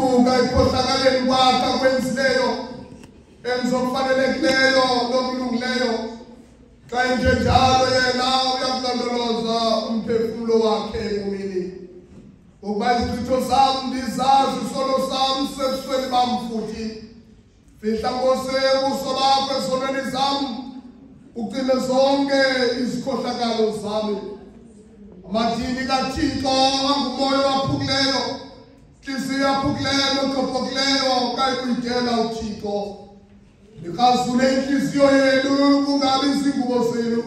ukuguga ikhohlakaleni kwakhe akwenzileyo emzokufanelekileyo nokulungileyo xa enjenjalo yena uyakulondoloza umphefumulo wakhe ebomini ukuba izichitho zam ndizazi isono sam sebusweni bam futhi fihla Nkosi ubuso bakho ezonweni zam ucime zonke izikhohlakalo zami amadini kaThixo angumoya waphukileyo inhliziyo yaphukileyo nogqobhokileyo kayikuyidela uThixo nikazule inhliziyo yenu kungabi izingubo zenu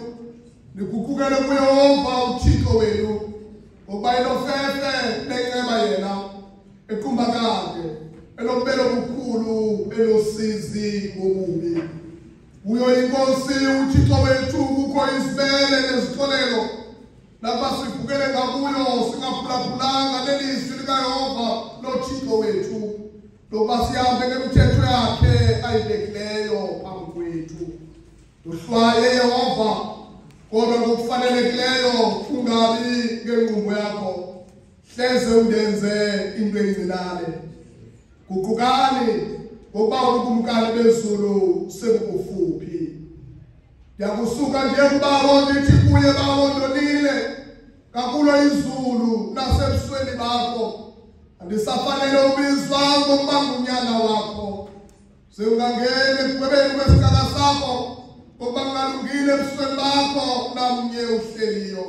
nikukukele kuYehova uThixo wenu ngoba inofefe nenceba yena equmbakade enobelo bukhulu enosizi ngobubi uyo inkosi uThixo wethu kukho isibele nezixolelo lapha sivukele ngakuyo singaphulaphulanga lelizwi likaYehova loThixo wethu loba sihambe ngemithetho yakhe ayibekileyo phambi kwethu uhlwaye Yehova kodwa ngokufanelekileyo ungabi ngenqubo yakho hleze undenze into encinane guqukani ngoba ubukumkani bezulu sekufuphi yakusuka nje kubawo ndithi kuye bawo ndonile kakulo izulu nasebusweni bakho andisafanele ubizwa ngokuba ngunyana wakho sewungangene ekugwebeni kwesikhala sakho ngoba ngalungile ebusweni bakho namnye uhleliyo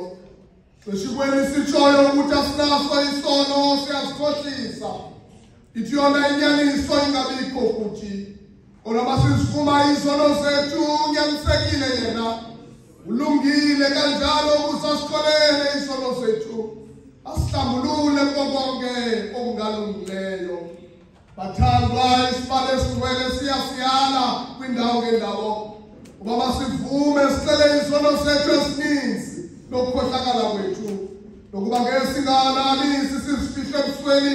seshikweni sitshoyo ukuthi asinaso isono siyazikhohlisa ithi yona inyaniso ingabikho futhi olaba sizifuma izono zethu unyanisekile yena ulungile kanjalo ukusasikolele izono zethu asihlambulule konke okungalungileyo bathandwa isibalo esigcwele siyasiyala kwindawo ngendawo ubaba sivume sicele izono zethu esininzi nokukhohlakala kwethu nokuba ngeke singanalisi sizifihle ebusweni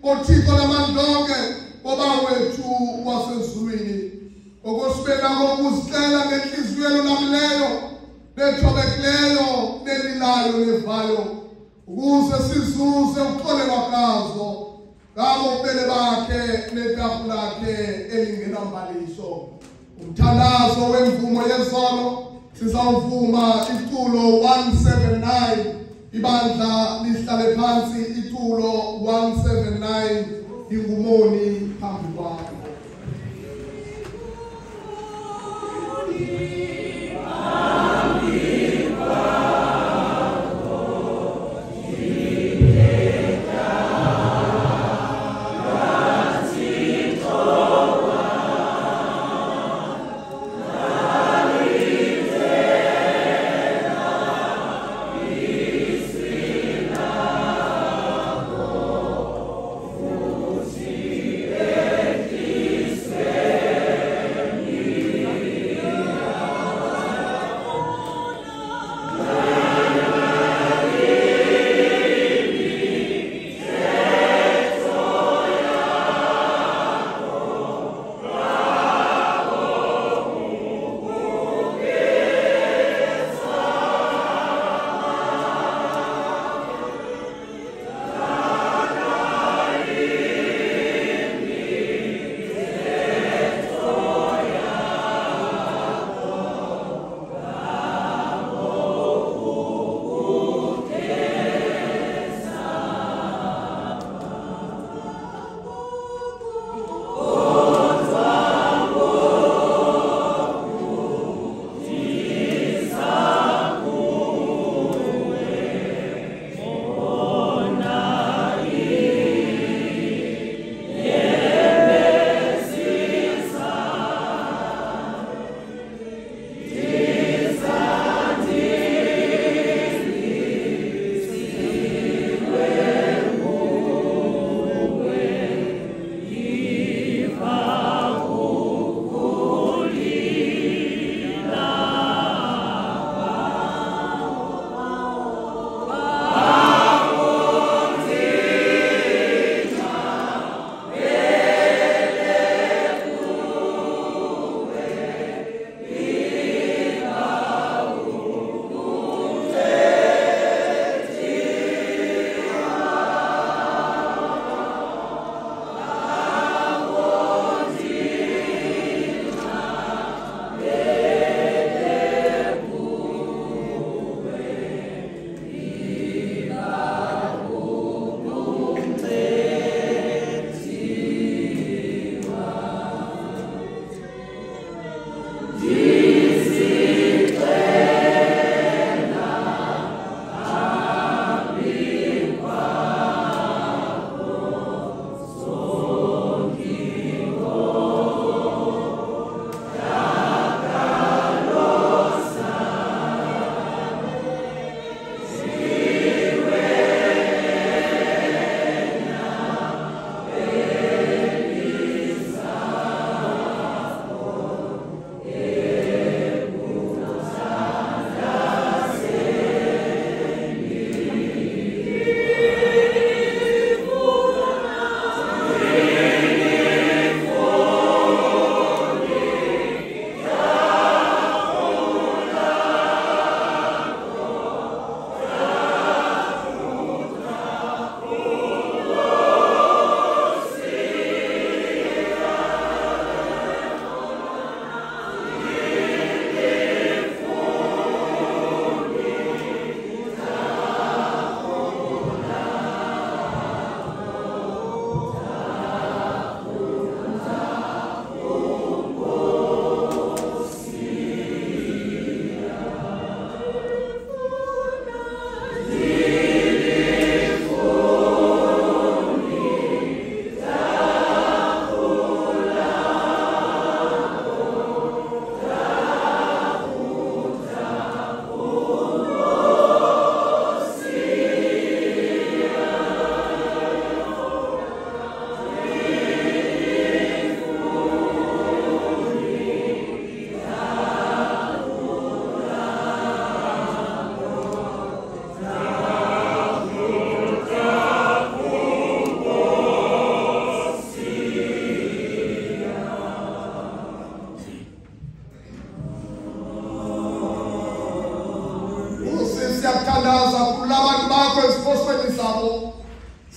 boThixo lamandlonke oba wethu wasezulwini okusibena ngokuzicela ngenhliziyo elonamileyo nethobekileyo nelilayo nevayo ukuze sizuze ukutholelwa kwazo ngabo ubele bakhe netafula lakhe elingenambaliso umthandazo wemvumo yezono sizawuvuma iculo 179 ibandla lihlale phansi iculo 179 ingumoni phambi kwakho Thank you.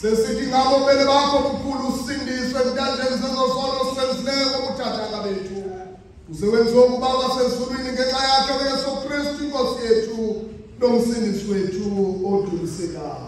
Sesithi ngabo bele bakho kukhulu usindiswe entandeni zezosono senzileyo ukuthatha bethu. Usewenziwe ukuba wasezulwini ngenxa yakhe uYesu Kristu inkosi yethu nomsindisi wethu odumisekayo.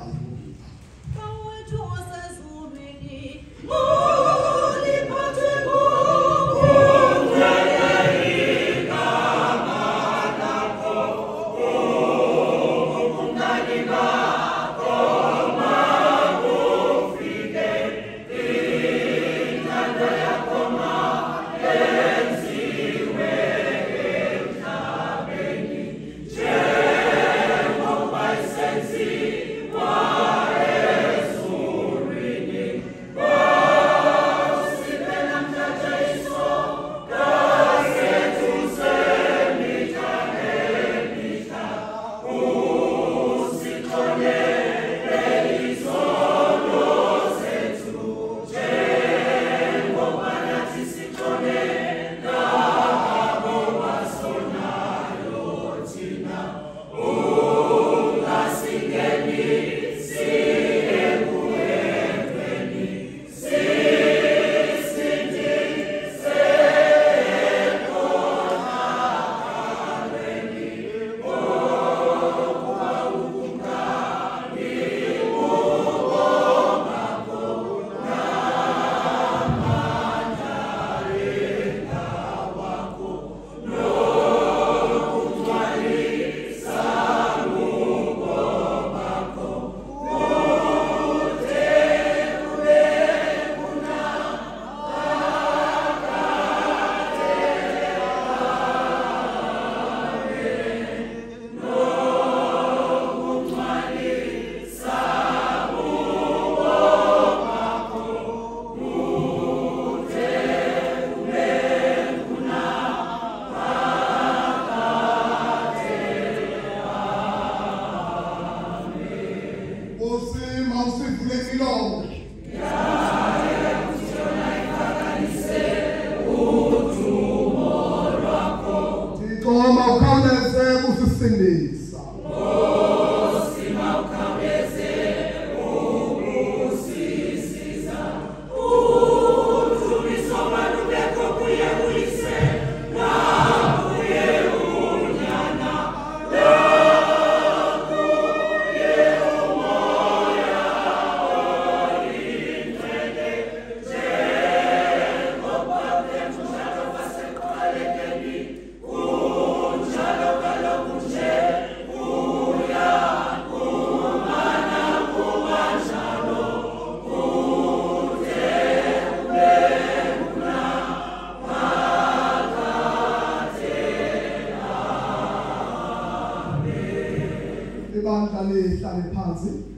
Ibandla lihlale phansi.